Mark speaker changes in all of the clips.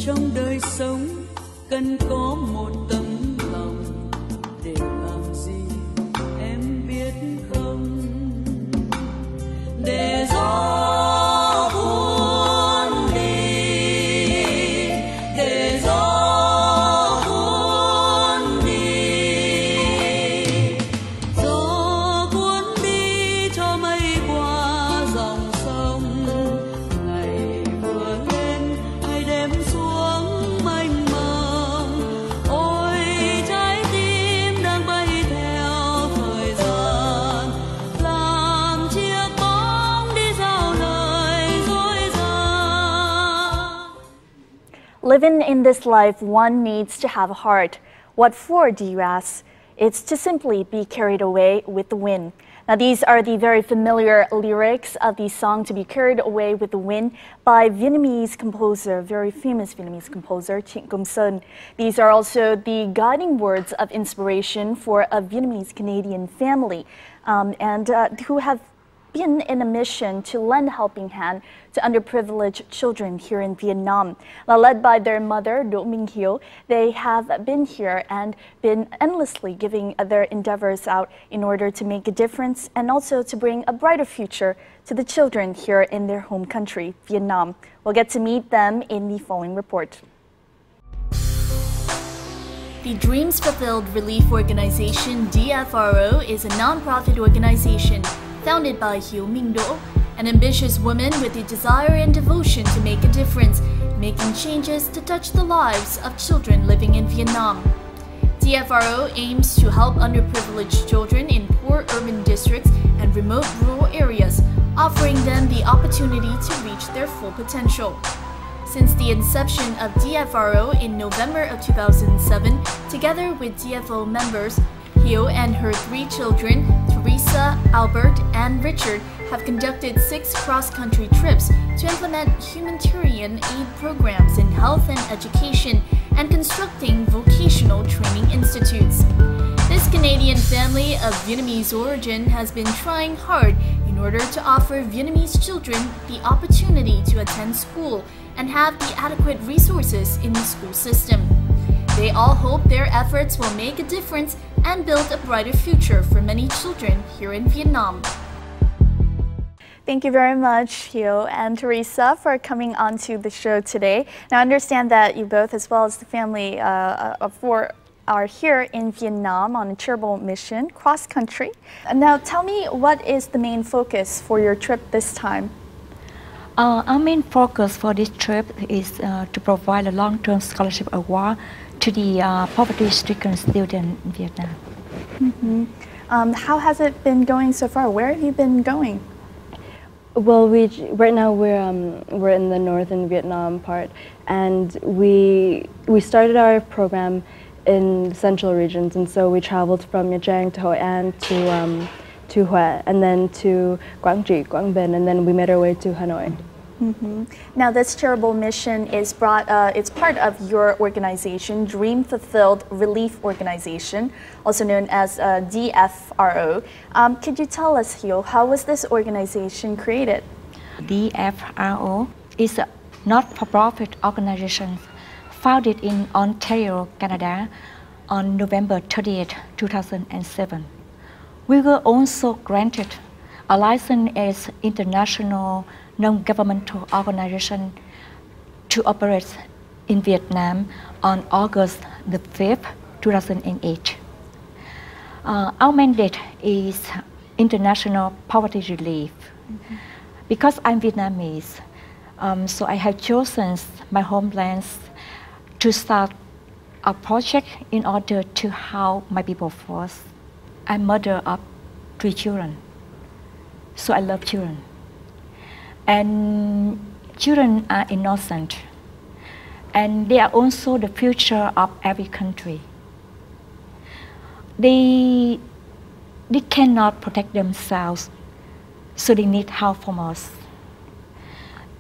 Speaker 1: trong đời sống cần có một tấm lòng, để làm gì em biết không? Để gió cuốn đi, để gió cuốn đi, gió cuốn đi cho mây qua dòng sông. Ngày vừa lên hay đêm xuống mênh mông, ôi trái tim đang bay theo thời gian, làm chiếc bóng đi giao lời dối gian.
Speaker 2: Living in this life, one needs to have a heart. What for, do you ask? It's to simply be carried away with the wind. Now, these are the very familiar lyrics of the song To Be Carried Away with the Wind by Vietnamese composer, very famous Vietnamese composer, Trịnh Công Sơn. These are also the guiding words of inspiration for a Vietnamese Canadian family who have been in a mission to lend a helping hand to underprivileged children here in Vietnam. Now, led by their mother, Đỗ Minh Hiếu, they have been here and been endlessly giving their endeavors out in order to make a difference and also to bring a brighter future to the children here in their home country, Vietnam. We'll get to meet them in the following report. The Dreams Fulfilled Relief Organization, DFRO, is a non-profit organization founded by Hiếu Minh Đỗ, an ambitious woman with a desire and devotion to make a difference, making changes to touch the lives of children living in Vietnam. DFRO aims to help underprivileged children in poor urban districts and remote rural areas, offering them the opportunity to reach their full potential. Since the inception of DFRO in November of 2007, together with DFO members, Hiếu and her 3 children, Teresa, Albert, and Richard, have conducted 6 cross-country trips to implement humanitarian aid programs in health and education and constructing vocational training institutes. This Canadian family of Vietnamese origin has been trying hard in order to offer Vietnamese children the opportunity to attend school and have the adequate resources in the school system. They all hope their efforts will make a difference and build a brighter future for many children here in Vietnam. Thank you very much, Hiếu and Teresa, for coming on to the show today. Now, I understand that you both, as well as the family of 4, are here in Vietnam on a charitable mission, cross-country. Now, tell me, what is the main focus for your trip this time?
Speaker 3: Our main focus for this trip is to provide a long-term scholarship award to the poverty-stricken students in Vietnam.
Speaker 2: Mm-hmm. How has it been going so far? Where have you been going?
Speaker 4: Well, right now we're in the northern Vietnam part, and we started our program in central regions, and so we traveled from Nha Trang to Hội An to Hue, and then to Quảng Trị, Quảng Bình, and then we made our way to Hanoi.
Speaker 2: Mm-hmm. Now, this charitable mission is it's part of your organization, Dream Fulfilled Relief Organization, also known as DFRO. Could you tell us, Hiếu, how was this organization created?
Speaker 3: DFRO is a not-for-profit organization founded in Ontario, Canada on November 30th, 2007. We were also granted a license as international non-governmental organization to operate in Vietnam on August the 5th, 2008. Our mandate is international poverty relief. Mm-hmm. Because I'm Vietnamese, so I have chosen my homeland to start a project in order to help my people first. I'm mother of 3 children, so I love children. And children are innocent, and they are also the future of every country. They cannot protect themselves, so they need help from us.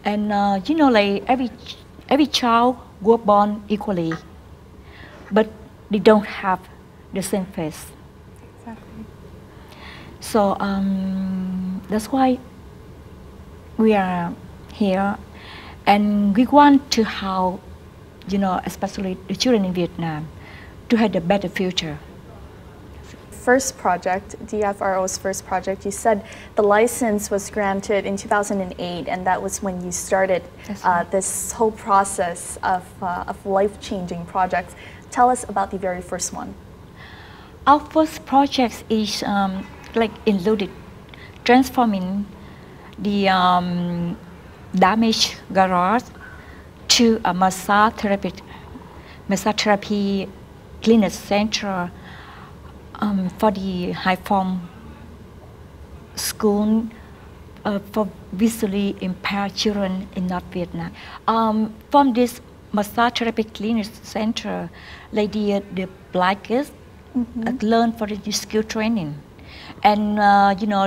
Speaker 3: And you know, like every child was born equally, but they don't have the same face.
Speaker 2: Exactly.
Speaker 3: So that's why we are here, and we want to help especially the children in Vietnam, to have a better future.
Speaker 2: First project, DFRO's first project, you said the license was granted in 2008, and that was when you started this whole process of life-changing projects. Tell us about the very first one.
Speaker 3: Our first project is included transforming the damaged garage to a massage therapy clinic center for the Hải Phòng school for visually impaired children in North Vietnam. From this massage therapy clinic center, the blind kids learn for the skill training, and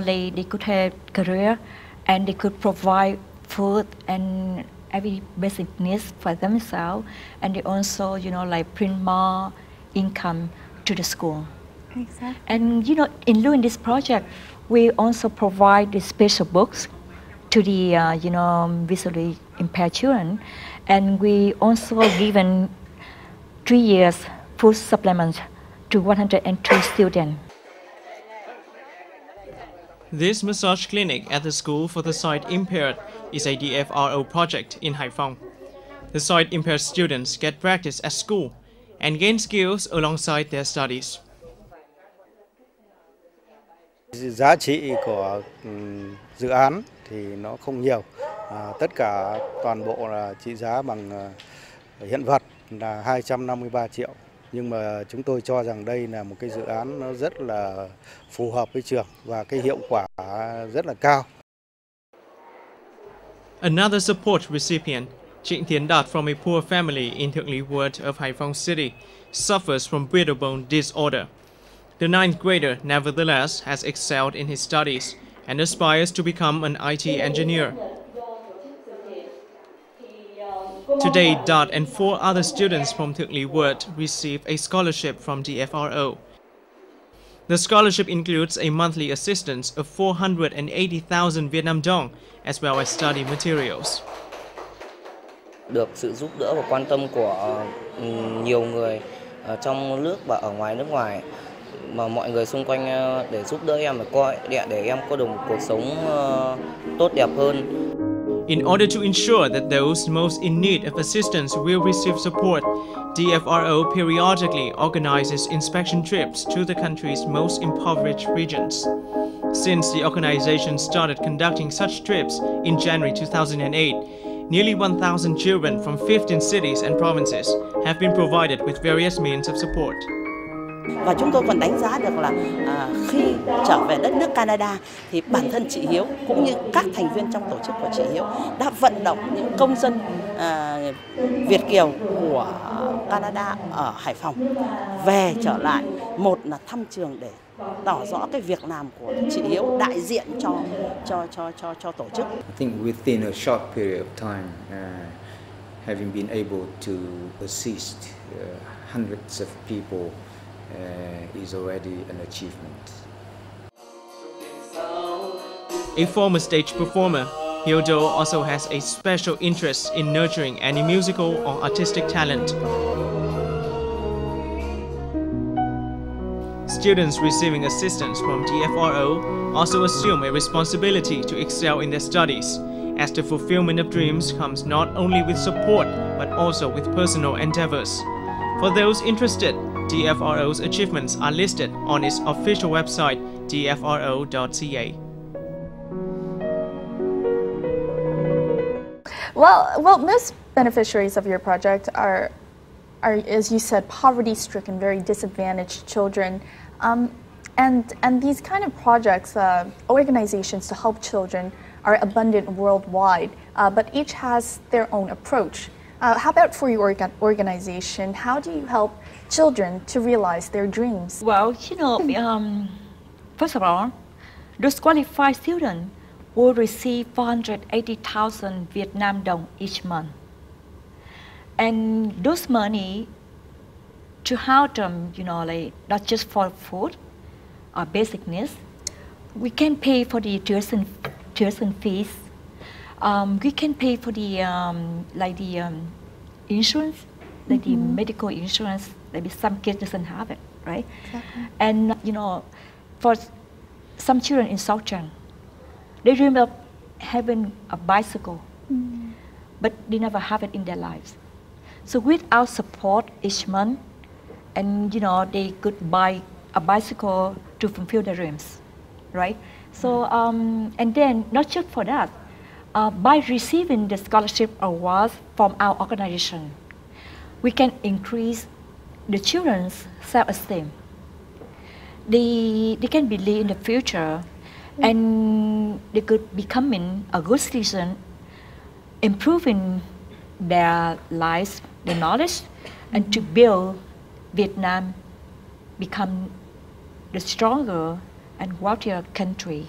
Speaker 3: they could have career, and they could provide food and every basic needs for themselves, and they also bring more income to the school.
Speaker 2: Exactly.
Speaker 3: And in doing this project, we also provide the special books to the visually impaired children, and we also given 3 years food supplement to 102 students.
Speaker 5: This massage clinic at the School for the Sight Impaired is a DFRO project in Hải Phòng. The sight impaired students get practice at school and gain skills alongside their studies.
Speaker 6: Giá trị của dự án thì nó không nhiều, tất cả toàn bộ là trị giá bằng hiện vật là 253 triệu. Nhưng mà chúng tôi cho rằng đây là một cái dự án nó rất là phù hợp với trường và cái hiệu quả rất là cao.
Speaker 5: Another support recipient, Trịnh Thiến Đạt from a poor family in Thượng Lý Ward of Hải Phòng City, suffers from brittle bone disorder. The 9th grader, nevertheless, has excelled in his studies and aspires to become an IT engineer. Today, Dad and 4 other students from Thượng Lý Ward receive a scholarship from DFRO. The scholarship includes a monthly assistance of 480,000 Vietnam dong, as well as study materials.
Speaker 7: Được sự giúp đỡ và quan tâm của nhiều người trong nước và ở ngoài nước ngoài, mà mọi người xung quanh để giúp đỡ em để em có được một cuộc sống tốt đẹp hơn.
Speaker 5: In order to ensure that those most in need of assistance will receive support, DFRO periodically organizes inspection trips to the country's most impoverished regions. Since the organization started conducting such trips in January 2008, nearly 1,000 children from 15 cities and provinces have been provided with various means of support.
Speaker 8: Và chúng tôi còn đánh giá được là khi trở về đất nước Canada thì bản thân chị Hiếu cũng như các thành viên trong tổ chức của chị Hiếu đã vận động những công dân Việt kiều của Canada ở Hải Phòng về trở lại, một là thăm trường để tỏ rõ cái việc làm của chị Hiếu đại diện cho tổ chức.
Speaker 9: I think within a short period of time, having been able to assist hundreds of people is already an achievement.
Speaker 5: A former stage performer, Hildo also has a special interest in nurturing any musical or artistic talent. Students receiving assistance from DFRO also assume a responsibility to excel in their studies, as the fulfillment of dreams comes not only with support but also with personal endeavors. For those interested, DFRO's achievements are listed on its official website, dfro.ca.
Speaker 2: Well, most beneficiaries of your project are, as you said, poverty-stricken, very disadvantaged children. And these kind of projects, organizations to help children, are abundant worldwide, but each has their own approach. How about for your organization? How do you help children to realize their dreams?
Speaker 3: Well, first of all, those qualified students will receive 480,000 Vietnam dong each month. And those money to help them, not just for food or basic needs. We can pay for the tuition fees. We can pay for the insurance like the medical insurance. Maybe some kids doesn't have it, right?
Speaker 10: Exactly.
Speaker 3: And you know, for some children in Southern, they dream of having a bicycle, but they never have it in their lives. So with our support each month, and you know, they could buy a bicycle to fulfill their dreams, right? So and then not just for that, by receiving the scholarship awards from our organization, we can increase the children's self-esteem. They can believe in the future, and they could becoming a good citizen, improving their lives, their knowledge, and to build Vietnam become the stronger and wealthier country.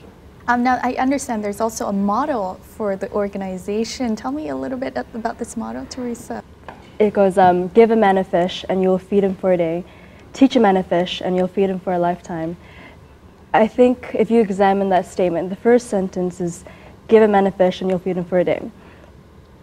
Speaker 10: Now, I understand there's also a motto for the organization. Tell me a little bit about this motto, Teresa.
Speaker 4: It goes, give a man a fish and you'll feed him for a day. Teach a man a fish and you'll feed him for a lifetime. I think if you examine that statement, the first sentence is, give a man a fish and you'll feed him for a day.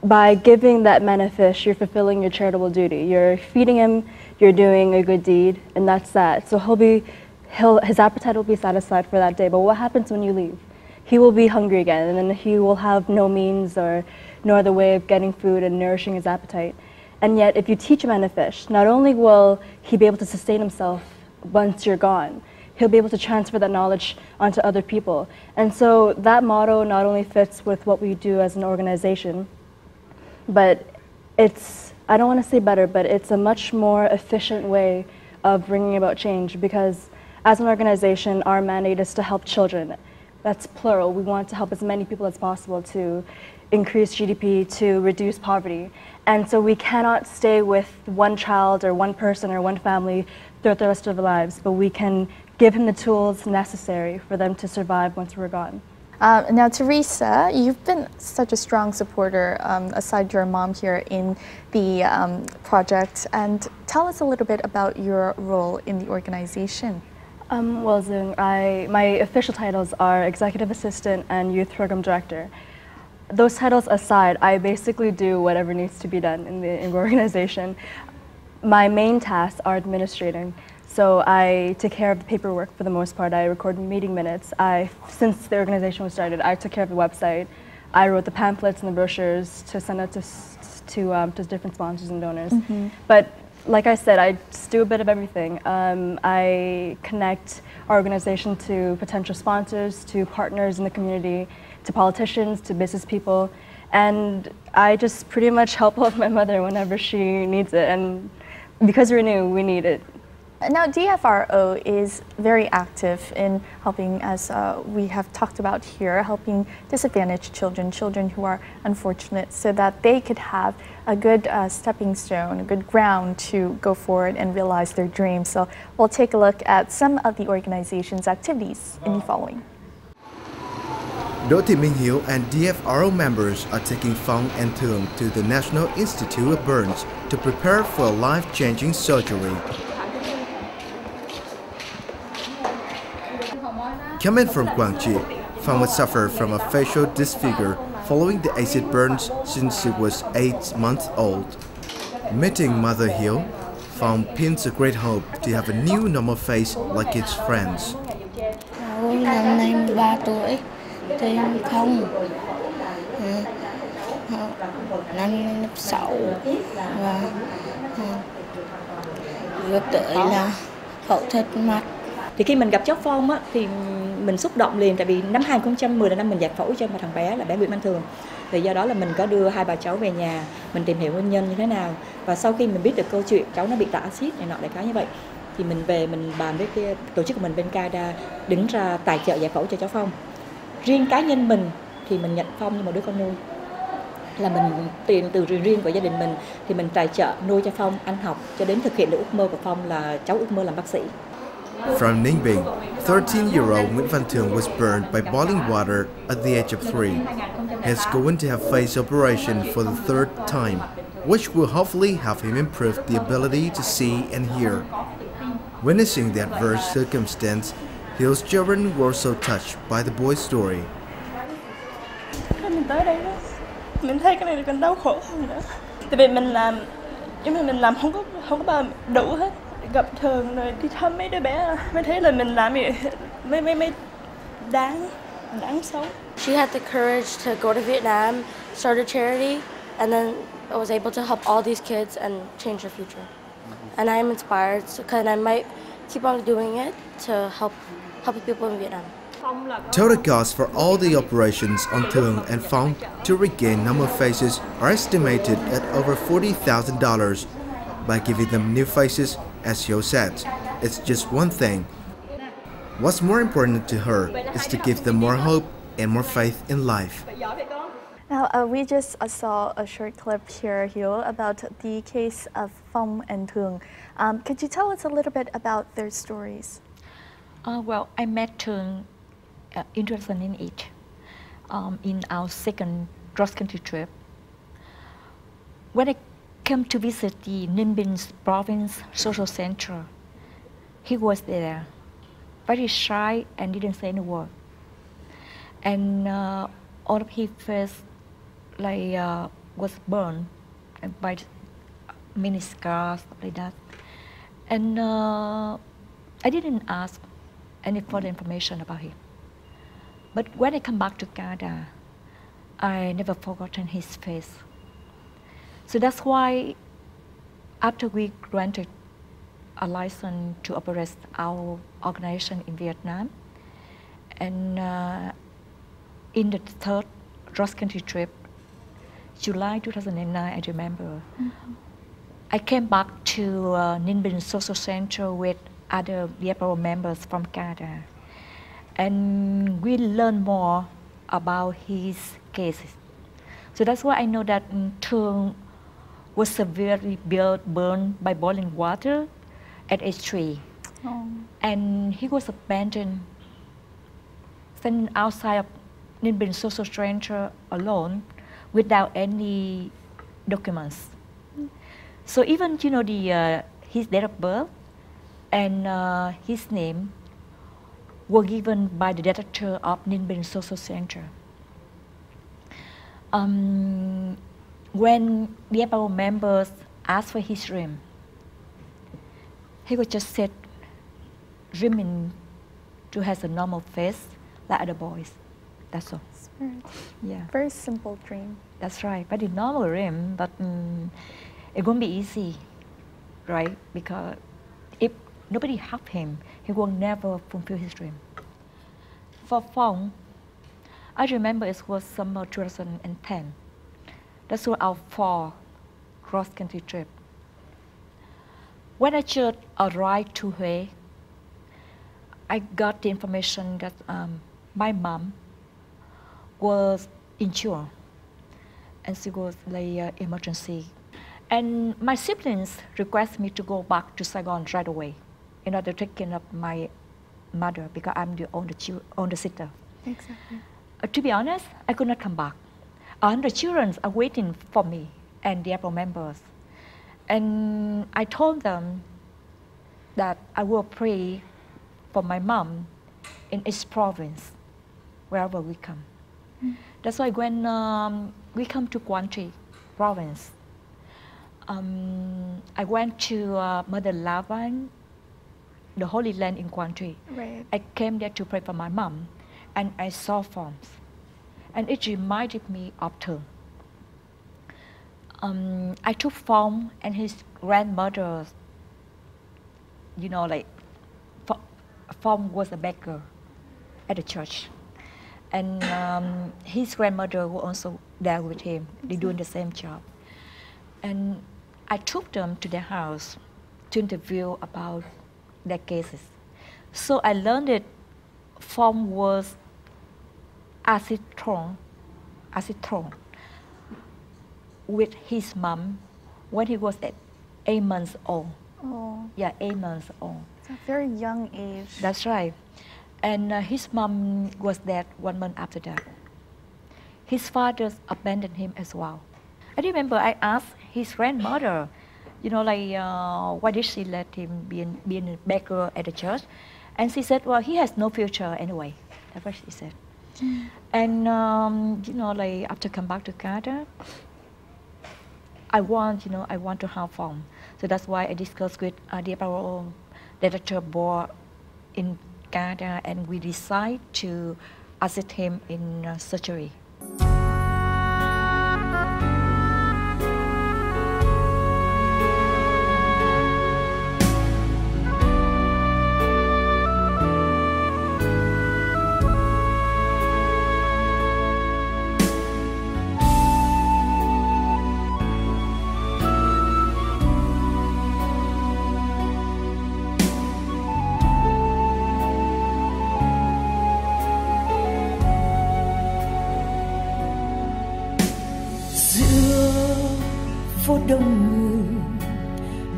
Speaker 4: By giving that man a fish, you're fulfilling your charitable duty. You're feeding him, you're doing a good deed, and that's that. So his appetite will be satisfied for that day. But what happens when you leave? He will be hungry again, and then he will have no means or no other way of getting food and nourishing his appetite. And yet, if you teach a man to fish, not only will he be able to sustain himself once you're gone, he'll be able to transfer that knowledge onto other people. And so that motto not only fits with what we do as an organization, but it's, I don't want to say better, but it's a much more efficient way of bringing about change, because as an organization, our mandate is to help children. That's plural. We want to help as many people as possible to increase GDP, to reduce poverty. And so we cannot stay with one child or one person or one family throughout the rest of their lives, but we can give him the tools necessary for them to survive once we're gone.
Speaker 10: Now, Teresa, you've been such a strong supporter, aside your mom here, in the project. And tell us a little bit about your role in the organization.
Speaker 4: Well, Zung, my official titles are Executive Assistant and Youth Program Director. Those titles aside, I basically do whatever needs to be done in the organization. My main tasks are administrating. So I take care of the paperwork for the most part. I record meeting minutes. Since the organization was started, I took care of the website. I wrote the pamphlets and the brochures to send out to different sponsors and donors. But like I said, I just do a bit of everything. I connect our organization to potential sponsors, to partners in the community, to politicians, to business people, and I just pretty much help out my mother whenever she needs it, and because we're new, we need it.
Speaker 10: Now, DFRO is very active in helping, as we have talked about here, helping disadvantaged children, children who are unfortunate, so that they could have a good stepping stone, a good ground to go forward and realize their dreams. So we'll take a look at some of the organization's activities in the following.
Speaker 11: Do Thị Minh Hiếu and DFRO members are taking Phong and Thương to the National Institute of Burns to prepare for a life-changing surgery. Coming from Quảng Trị, Phong had suffered from a facial disfigure following the acid burns since she was 8 months old. Meeting Mother Hiếu, Phong pins a great hope to have a new normal face like its friends.
Speaker 12: Năm nay 13 tuổi, tên Phong. Năm nay lớp 6 và vừa tới là phẫu thuật mắt.
Speaker 13: Thì khi mình gặp cháu Phong á, thì mình xúc động liền, tại vì năm 2010 là năm mình giải phẫu cho thằng bé là bé Nguyễn Văn Thường. Thì do đó là mình có đưa hai bà cháu về nhà, mình tìm hiểu nguyên nhân như thế nào. Và sau khi mình biết được câu chuyện cháu nó bị tạ axit này nọ đại khái như vậy, thì mình về mình bàn với cái tổ chức của mình bên Canada đứng ra tài trợ giải phẫu cho cháu Phong. Riêng cá nhân mình thì mình nhận Phong như một đứa con nuôi, là mình tiền từ riêng của gia đình mình thì mình tài trợ nuôi cho Phong ăn học cho đến thực hiện được ước mơ của Phong là cháu ước mơ làm bác sĩ.
Speaker 11: From Ninh Bình, 13-year-old Nguyễn Văn Thường was burned by boiling water at the age of 3. He's going to have face operation for the 3rd time, which will hopefully help him improve the ability to see and hear. Witnessing the adverse circumstance, Hill's children were so touched by the boy's story.
Speaker 14: Mình tới đây đó, mình thấy cái này còn đau khổ hơn nữa. Tại vì mình làm Nhưng mà mình làm không có bao đủ hết. Gặp Thường rồi đi thăm mấy đứa bé mới thấy là mình làm gì mới đáng sống.
Speaker 15: She had the courage to go to Vietnam, start a charity, and then I was able to help all these kids and change their future. And I am inspired, and I might keep on doing it to help the people in Vietnam.
Speaker 11: Total costs for all the operations on Thương and Phong to regain normal faces are estimated at over $40,000. By giving them new faces, as Hiếu said, it's just one thing. What's more important to her is to give them more hope and more faith in life.
Speaker 10: Now, we just saw a short clip here, Hiếu, about the case of Phong and Thương. Could you tell us a little bit about their stories?
Speaker 3: Well, I met Thương in 2008 in our second cross-country trip. When I came to visit the Ninh Bình province social center, he was there, very shy and didn't say any word. And all of his face was burned by many scars like that. And I didn't ask any further information about him. But when I come back to Canada, I never forgotten his face. So that's why after we granted a license to operate our organization in Vietnam, and in the third cross-country trip, July 2009, I remember, I came back to Ninh Bình Social Center with other DFRO members from Canada. And we learned more about his cases. So that's why I know that Thương was severely burned by boiling water at age 3.
Speaker 10: Oh.
Speaker 3: And he was abandoned, standing outside of Ninh Bình Social Center alone without any documents. So even, his date of birth and his name were given by the director of Ninh Bình Social Center. When the DFRO members asked for his room, he would just said, dreaming to have a normal face like other boys. That's all. Yeah.
Speaker 10: Very simple dream.
Speaker 3: That's right. Very normal dream, but it won't be easy, right? Because if nobody helped him, he will never fulfill his dream. For Phong, I remember it was summer 2010. That's our fall cross-country trip. When I just arrived to Huế, I got the information that my mom was injured and she was emergency. And my siblings requested me to go back to Saigon right away in order to take care of my mother because I'm the older sister.
Speaker 10: Exactly.
Speaker 3: To be honest, I could not come back. The children are waiting for me and the DFRO members. And I told them that I will pray for my mom in each province, wherever we come. That's why when we come to Quảng Trị province, I went to Mother Lavan, the Holy Land in Quảng Trị.
Speaker 10: Right.
Speaker 3: I came there to pray for my mom, and I saw forms, and it reminded me of Thương. I took Phong and his grandmother. Phong was a beggar at the church, and his grandmother was also there with him. They doing the same job, and I took them to their house to interview about their cases. So I learned that Phong was acid thrown with his mom when he was at 8 months old.
Speaker 10: Oh.
Speaker 3: Yeah, 8 months old.
Speaker 10: It's a very young age.
Speaker 3: That's right. And his mom was dead 1 month after that. His father abandoned him as well. I remember I asked his grandmother, why did she let him be a beggar at the church? And she said, well, he has no future anyway. That's what she said. And, after come back to Canada, I want to have fun. So that's why I discussed with DFRO director board in Canada, and we decide to assist him in surgery.
Speaker 1: Phố đông người,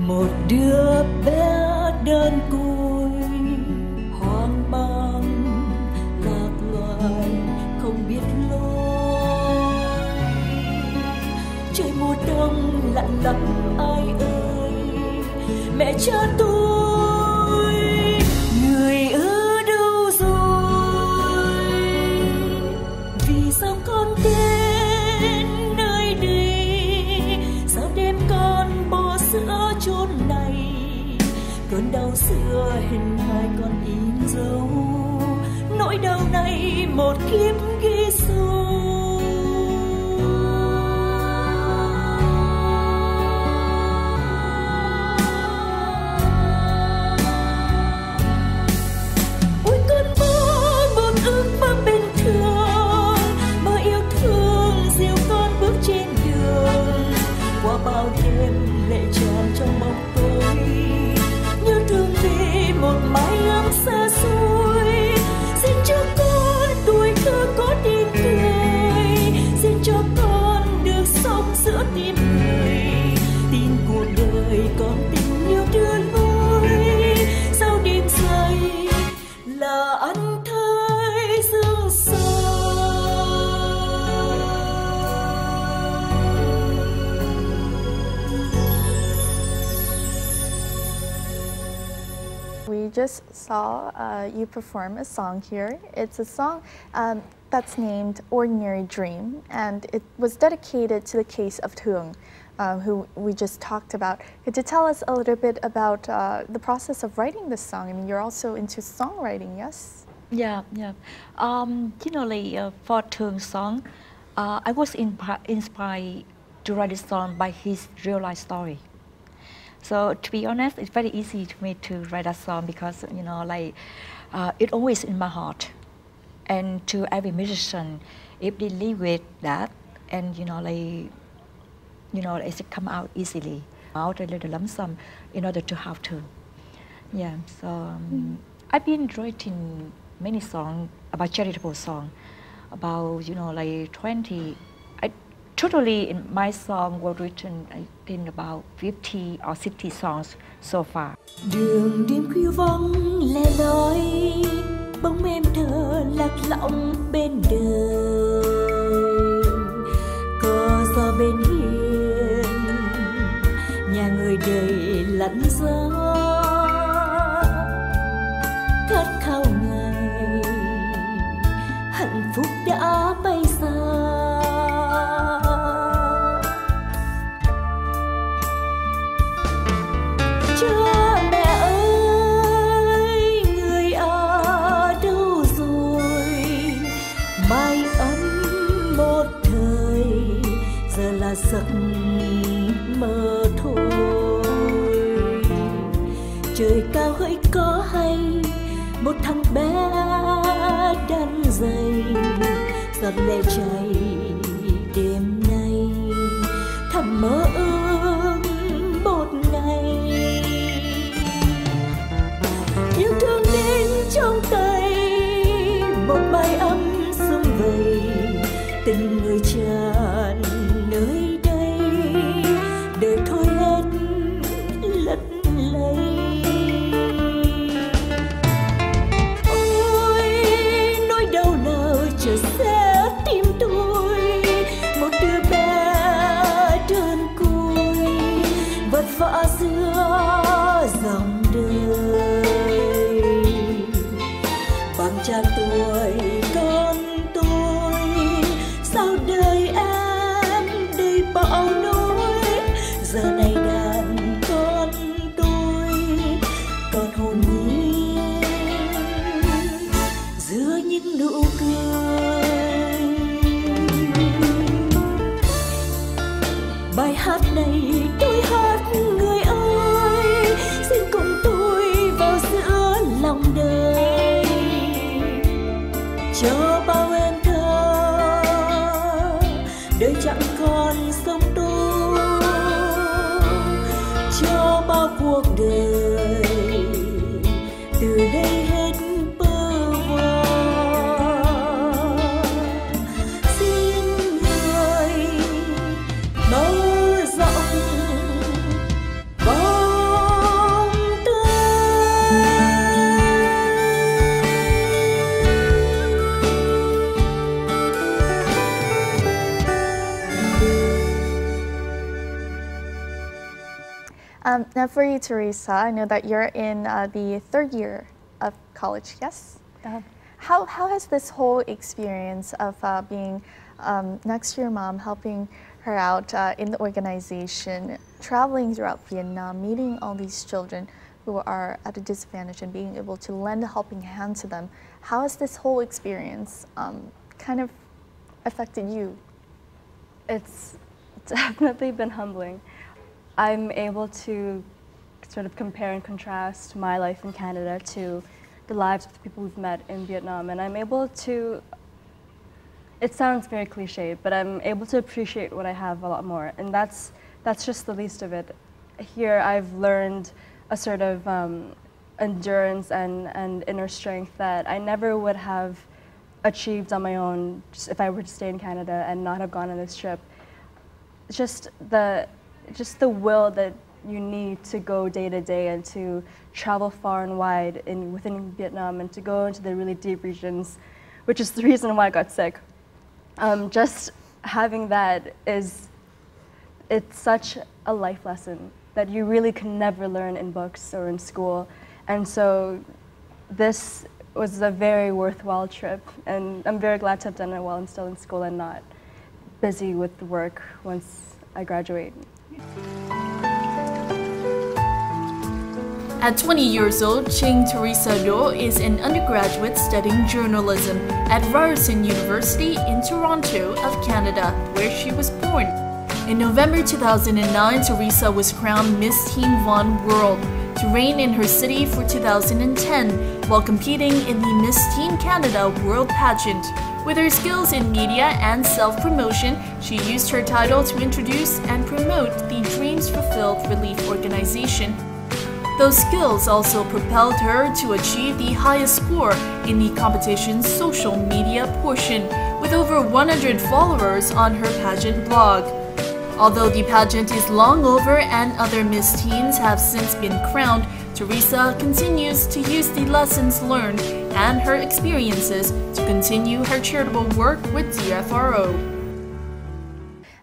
Speaker 1: một đứa bé đơn côi, hoang mang lạc loài không biết lối. Trời mùa đông lạnh lắm ai ơi, mẹ cha tôi người ở đâu rồi? Vì sao con đến nơi đây? Sao đêm con bò sữa chốn này? Cơn đau xưa hình hài con in dấu, nỗi đau này một kiếp ghi sâu. Ôi con mơ một ước mơ bình thường, mơ yêu thương dìu con bước trên đường. Qua bao đêm lệ tràn trong bóng tối, như thương vì một mái ấm xa xôi. Xin cho con tuổi thơ có tiếng cười, xin cho con được sống giữa tim người. Tin cuộc đời con tình yêu đưa lối, sau đêm dài là ăn thơi dương sầu.
Speaker 10: We just saw you perform a song here. It's a song that's named Ordinary Dream, and it was dedicated to the case of Thương, who we just talked about. Could you tell us a little bit about the process of writing this song? I mean, you're also into songwriting, yes?
Speaker 3: Yeah. For Thương song, I was inspired to write this song by his real life story. So to be honest, it's very easy to me to write a song because it always in my heart. And to every musician, if they live with that, and it should come out easily, out a little lump sum in order to have to. Yeah. So I've been writing many songs about charitable songs, about 20. Totally, in my song were written, I think about 50 or 60 songs so far.
Speaker 1: Đường đêm khuya vắng lẻ loi, bóng em thơ lạc lõng bên đời. Cờ gió bên hiên, nhà người đầy lạnh giá, khát khao ngày hạnh phúc đã bay xa. Cha mẹ ơi, người ở đâu rồi? Mái ấm một thời giờ là giấc mơ thôi. Trời cao hỡi có hay một thằng bé đan dày, giọt lệ chảy đêm nay thầm mơ ước một ngày. Yêu thương đến trong tay một mái ấm sum vầy, tình người tràn nơi đây, đời thôi hết lất lây. Ôi nỗi đau nào chờ sẽ tim tôi, một đứa bé đơn côi vật vã giữa dòng đời. Bằng cha tuổi con tôi, sao đời em đầy bão nỗi Bài hát này tôi hát người ơi, xin cùng tôi vào giữa lòng đời, cho bao em thơ đời chẳng còn sống tu, cho bao cuộc đời từ đây hết bơ vơ. Xin người mở rộng vòng
Speaker 10: Now for you, Teresa, I know that you're in the third year of college, yes? How has this whole experience of being next to your mom, helping her out in the organization, traveling throughout Vietnam, meeting all these children who are at a disadvantage and being able to lend a helping hand to them, how has this whole experience kind of affected you?
Speaker 4: It's definitely been humbling. I'm able to sort of compare and contrast my life in Canada to the lives of the people we've met in Vietnam, and I'm able to, it sounds very cliched, but I'm able to appreciate what I have a lot more, and that's just the least of it. Here I've learned a sort of endurance and inner strength that I never would have achieved on my own just if I were to stay in Canada and not have gone on this trip. Just the will that you need to go day to day and to travel far and wide within Vietnam and to go into the really deep regions, which is the reason why I got sick. Just having that it's such a life lesson that you really can never learn in books or in school. And so this was a very worthwhile trip, and I'm very glad to have done it while I'm still in school and not busy with work once I graduate.
Speaker 2: At 20 years old, Ching Teresa Do is an undergraduate studying journalism at Ryerson University in Toronto of Canada, where she was born. In November 2009, Teresa was crowned Miss Teen Von World to reign in her city for 2010 while competing in the Miss Teen Canada World Pageant. With her skills in media and self-promotion, she used her title to introduce and promote the Dreams Fulfilled Relief Organization. Those skills also propelled her to achieve the highest score in the competition's social media portion, with over 100 followers on her pageant blog. Although the pageant is long over and other Miss Teens have since been crowned, Teresa continues to use the lessons learned and her experiences to continue her charitable work with DFRO.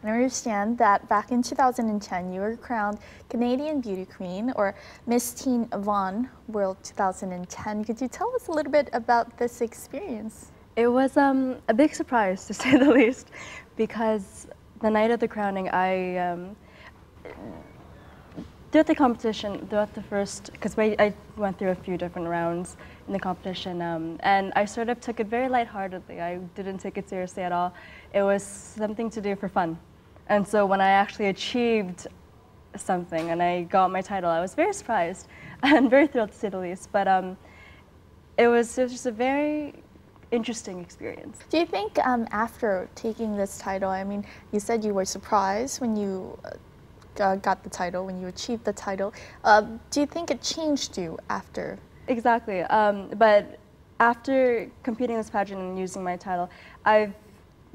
Speaker 10: And I understand that back in 2010, you were crowned Canadian Beauty Queen, or Miss Teen Von World 2010. Could you tell us a little bit about this experience?
Speaker 4: It was a big surprise, to say the least, because the night of the crowning, throughout the competition, throughout the first, because I went through a few different rounds in the competition, and I sort of took it very lightheartedly. I didn't take it seriously at all. It was something to do for fun. And so when I actually achieved something and I got my title, I was very surprised and very thrilled, to say the least. But it was just a very interesting experience.
Speaker 10: Do you think after taking this title, I mean, you said you were surprised when you got the title, when you achieved the title. Do you think it changed you after?
Speaker 4: Exactly. But after competing in this pageant and using my title, I've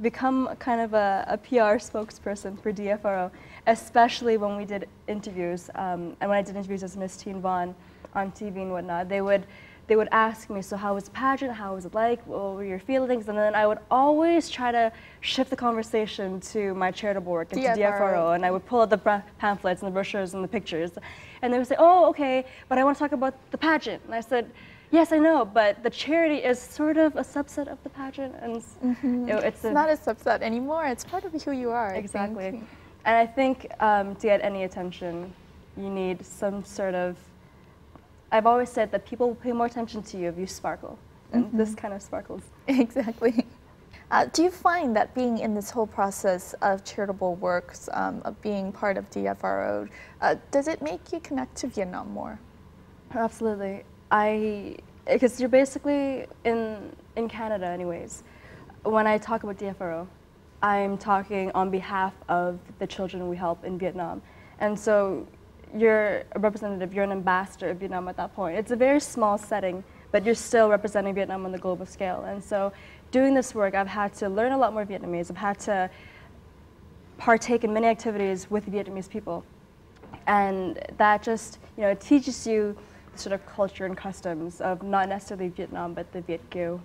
Speaker 4: become kind of a PR spokesperson for DFRO, especially when we did interviews. And when I did interviews as Miss Teen Von on TV and whatnot, they would ask me, so how was the pageant? How was it like? What were your feelings? And then I would always try to shift the conversation to my charitable work and to DFRO. And I would pull out the pamphlets and the brochures and the pictures. And they would say, oh, okay, but I want to talk about the pageant. And I said, yes, I know, but the charity is sort of a subset of the pageant. And it's
Speaker 10: not a subset anymore. It's part of who you are.
Speaker 4: Exactly. And I think to get any attention, you need some sort of, I've always said that people will pay more attention to you if you sparkle, and this kind of sparkles.
Speaker 10: Exactly. Do you find that being in this whole process of charitable works, of being part of DFRO, does it make you connect to Vietnam more?
Speaker 4: Absolutely. Because you're basically in Canada anyways. When I talk about DFRO, I'm talking on behalf of the children we help in Vietnam. And so you're a representative, you're an ambassador of Vietnam at that point. It's a very small setting, but you're still representing Vietnam on the global scale. And so doing this work, I've had to learn a lot more Vietnamese. I've had to partake in many activities with Vietnamese people. And that just, it teaches you the sort of culture and customs of not necessarily Vietnam, but the Viet Kieu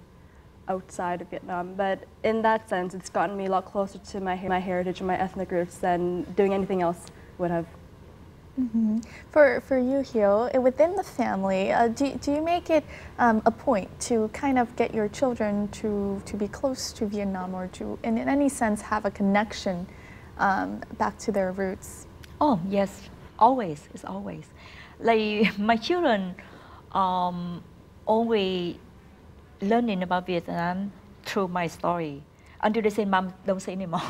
Speaker 4: outside of Vietnam. But in that sense, it's gotten me a lot closer to my heritage and my ethnic roots than doing anything else would have.
Speaker 10: Mm-hmm. For you, Hiếu, within the family, do you make it a point to kind of get your children to be close to Vietnam, or to, in any sense, have a connection back to their roots?
Speaker 3: Oh, yes, always. It's always. Like, my children always learning about Vietnam through my story. Until they say, "Mom, don't say anymore."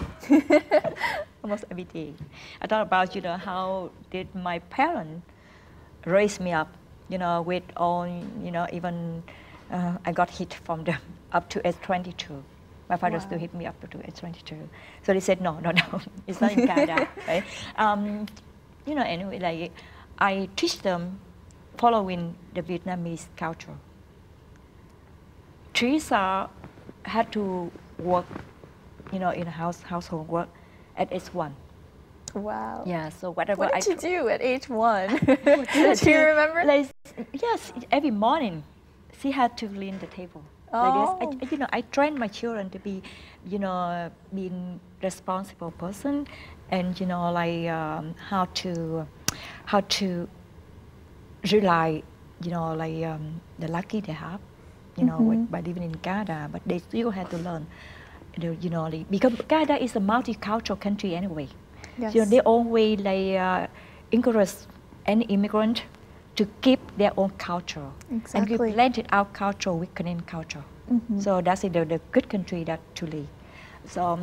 Speaker 3: Almost every day. I thought about, how did my parents raise me up, with all, even I got hit from them up to age 22. My father still hit me up to age 22. So they said, no, it's not in Canada, right? Anyway, like, I teach them following the Vietnamese culture. Teresa had to work, in a household work at age 1.
Speaker 10: Wow.
Speaker 3: Yeah, so whatever.
Speaker 10: What did you do at age 1? Do you remember?
Speaker 3: Like, yes, every morning she had to clean the table. Like this. I trained my children to be, being responsible person, and how to rely, the lucky they have, by living in Canada, but they still had to learn. Because Canada is a multicultural country anyway.
Speaker 10: Yes.
Speaker 3: They always encourage any immigrant to keep their own culture.
Speaker 10: Exactly.
Speaker 3: And we blended our culture with Canadian culture.
Speaker 10: Mm-hmm.
Speaker 3: So that's the good country that to live. So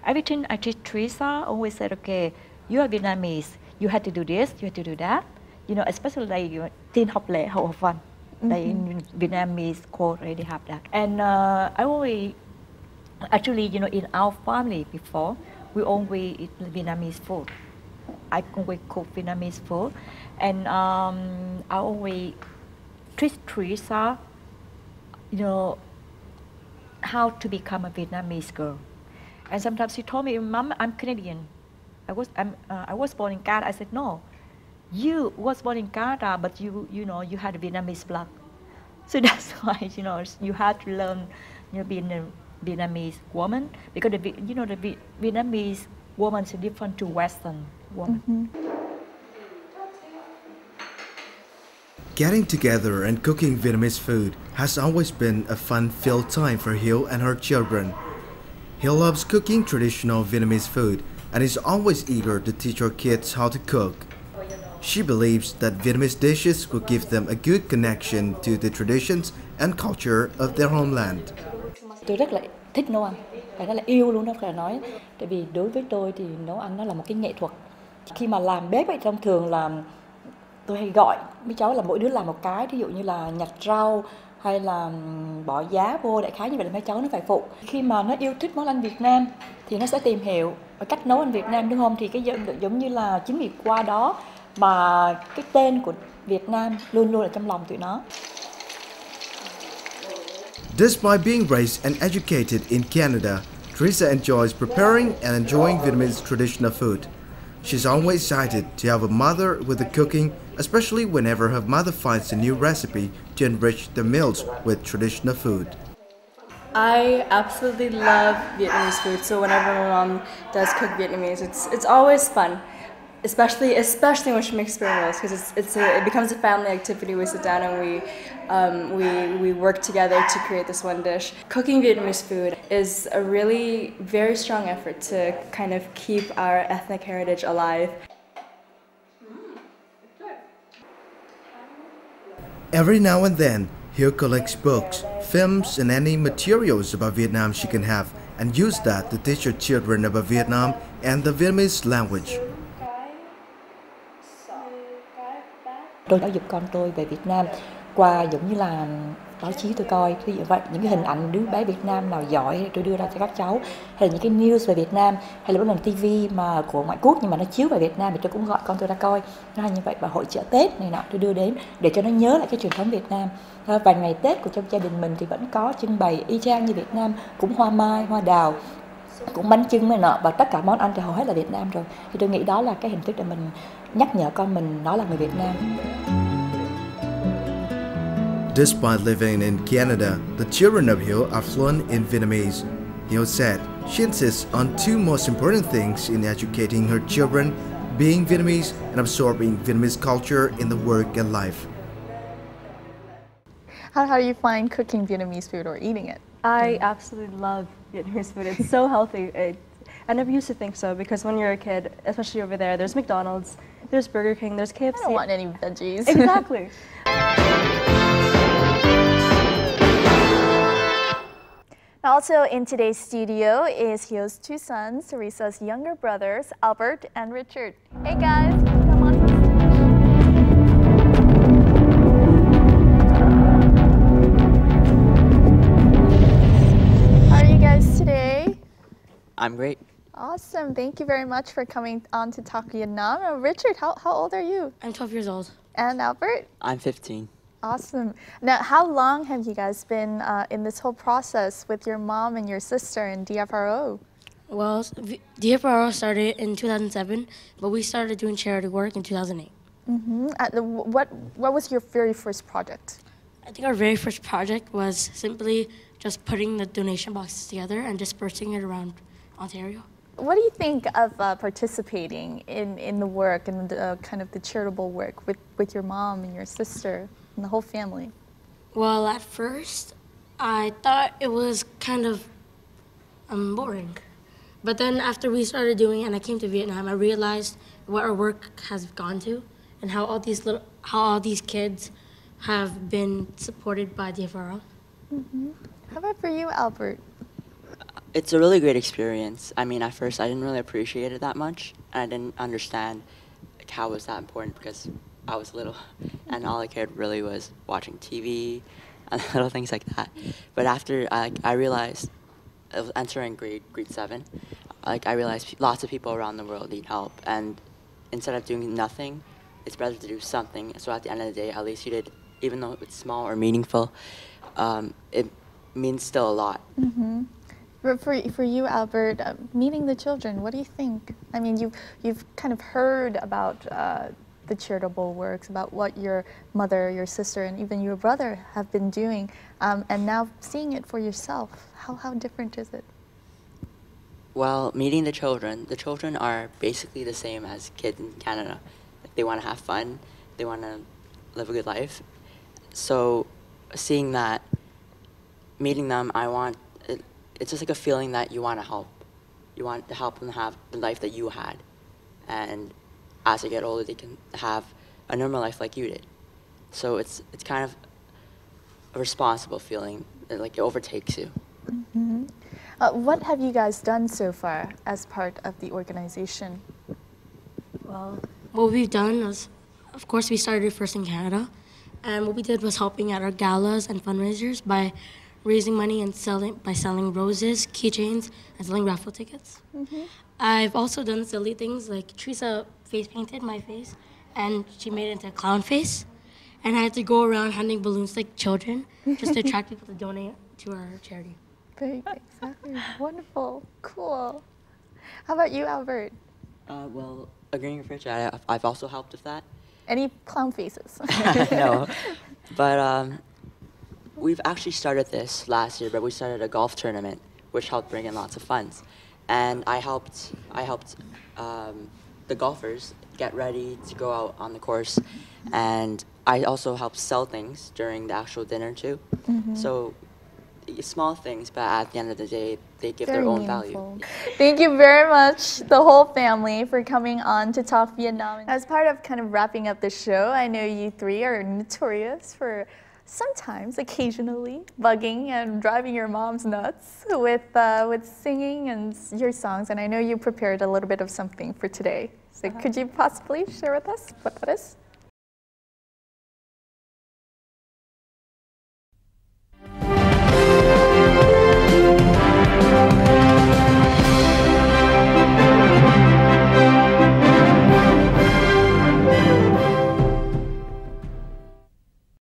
Speaker 3: everything I teach Teresa always said, okay, you are Vietnamese, you have to do this, you have to do that. Especially like tin học lễ hậu văn. Like in Vietnamese quote already have that. And I always, actually, in our family before, we always eat Vietnamese food. I always cook Vietnamese food. And I always teach Teresa, how to become a Vietnamese girl. And sometimes she told me, "Mom, I'm Canadian. I was born in Canada." I said, "No, you was born in Canada, but you had a Vietnamese blood." So that's why, you had to learn, being a Vietnamese woman, because the Vietnamese woman is different to Western woman.
Speaker 10: Mm-hmm.
Speaker 11: Getting together and cooking Vietnamese food has always been a fun-filled time for Hiếu and her children. Hiếu loves cooking traditional Vietnamese food and is always eager to teach her kids how to cook. She believes that Vietnamese dishes will give them a good connection to the traditions and culture of their homeland.
Speaker 13: Tôi rất là thích nấu ăn, phải nói là yêu luôn đó, phải nói. Tại vì đối với tôi thì nấu ăn nó là một cái nghệ thuật. Khi mà làm bếp ấy, thông thường là tôi hay gọi mấy cháu là mỗi đứa làm một cái, ví dụ như là nhặt rau hay là bỏ giá vô, đại khái như vậy là mấy cháu nó phải phụ. Khi mà nó yêu thích món ăn Việt Nam thì nó sẽ tìm hiểu cách nấu ăn Việt Nam, đúng không? Thì cái giống như là chính vì qua đó mà cái tên của Việt Nam luôn luôn ở trong lòng tụi nó.
Speaker 11: Despite being raised and educated in Canada, Teresa enjoys preparing and enjoying Vietnamese traditional food. She's always excited to have a mother with the cooking, especially whenever her mother finds a new recipe to enrich the meals with traditional food.
Speaker 14: I absolutely love Vietnamese food, so whenever my mom does cook Vietnamese, it's always fun. Especially when she makes spring rolls, because it becomes a family activity. We sit down and we work together to create this one dish. Cooking Vietnamese food is a really very strong effort to kind of keep our ethnic heritage alive.
Speaker 11: Every now and then, Hiếu collects books, films, and any materials about Vietnam she can have and use that to teach your children about Vietnam and the Vietnamese language.
Speaker 13: Tôi giáo dục con tôi về Việt Nam qua giống như là báo chí tôi coi, ví dụ vậy, những cái hình ảnh đứa bé Việt Nam nào giỏi tôi đưa ra cho các cháu, hay là những cái news về Việt Nam, hay là bất lần TV mà của ngoại quốc nhưng mà nó chiếu về Việt Nam thì tôi cũng gọi con tôi ra coi, nó như vậy. Và hội chợ Tết này nọ tôi đưa đến để cho nó nhớ lại cái truyền thống Việt Nam. Và ngày Tết của trong gia đình mình thì vẫn có trưng bày y chang như Việt Nam, cũng hoa mai, hoa đào, cũng bánh chưng này nọ, và tất cả món ăn thì hầu hết là Việt Nam rồi. Thì tôi nghĩ đó là cái hình thức để mình nhắc nhở con mình nó là người Việt Nam.
Speaker 11: Despite living in Canada, the children of Hiếu are fluent in Vietnamese. Hiếu said she insists on two most important things in educating her children, being Vietnamese and absorbing Vietnamese culture in the work and life.
Speaker 10: How do you find cooking Vietnamese food or eating it?
Speaker 4: I absolutely love Vietnamese food. It's so healthy. I never used to think so because when you're a kid, especially over there, there's McDonald's, there's Burger King, there's KFC.
Speaker 10: I don't want any veggies.
Speaker 4: Exactly.
Speaker 10: Also in today's studio is Hiếu two sons, Teresa's younger brothers, Albert and Richard. Hey guys, come on. How are you guys today?
Speaker 16: I'm great.
Speaker 10: Awesome. Thank you very much for coming on to Talk Vietnam. Richard, how old are you?
Speaker 15: I'm 12 years old.
Speaker 10: And Albert?
Speaker 16: I'm 15.
Speaker 10: Awesome. Now, how long have you guys been in this whole process with your mom and your sister in DFRO?
Speaker 15: Well, DFRO started in 2007, but we started doing charity work in 2008.
Speaker 10: What was your very first project?
Speaker 15: I think our very first project was simply just putting the donation boxes together and dispersing it around Ontario.
Speaker 10: What do you think of participating in the work and kind of the charitable work with your mom and your sister and the whole family?
Speaker 15: Well, at first, I thought it was kind of boring. But then after we started doing it and I came to Vietnam, I realized what our work has gone to and how all these kids have been supported by DFRO.
Speaker 10: How about for you, Albert?
Speaker 16: It's a really great experience. I mean, at first I didn't really appreciate it that much, and I didn't understand how it was that important because I was little, and all I cared really was watching TV and little things like that. But after I realized, I was entering grade 7, I realized lots of people around the world need help, and instead of doing nothing, it's better to do something. So at the end of the day, at least you did, even though it's small or meaningful, it means still a lot.
Speaker 10: But for you, Albert, meeting the children, what do you think? I mean, you've kind of heard about the charitable works, about what your mother, your sister, and even your brother have been doing, and now seeing it for yourself, how different is it?
Speaker 16: Well, meeting the children are basically the same as kids in Canada. They want to have fun, they want to live a good life. So seeing that, meeting them, it's just like a feeling that you want to help. You want to help them have the life that you had. And as they get older, they can have a normal life like you did. So it's kind of a responsible feeling. It overtakes you.
Speaker 10: What have you guys done so far as part of the organization?
Speaker 15: Well, what we've done was, of course, we started first in Canada. And what we did was helping at our galas and fundraisers by raising money and selling roses, keychains, and selling raffle tickets. I've also done silly things like Teresa face painted my face and she made it into a clown face. And I had to go around handing balloons like children just to attract people to donate to our charity.
Speaker 10: Exactly. Wonderful. Cool. How about you, Albert?
Speaker 16: Well, agreeing with Richard, I've also helped with that.
Speaker 10: Any clown faces?
Speaker 16: No. But we've actually started this last year, but we started a golf tournament, which helped bring in lots of funds. And I helped the golfers get ready to go out on the course. And I also helped sell things during the actual dinner too. So small things, but at the end of the day, they give their own value.
Speaker 10: Thank you very much, the whole family, for coming on to Talk Vietnam. As part of kind of wrapping up the show, I know you three are notorious for sometimes, occasionally, bugging and driving your moms nuts with singing and your songs. And I know you prepared a little bit of something for today. So could you possibly share with us what that is?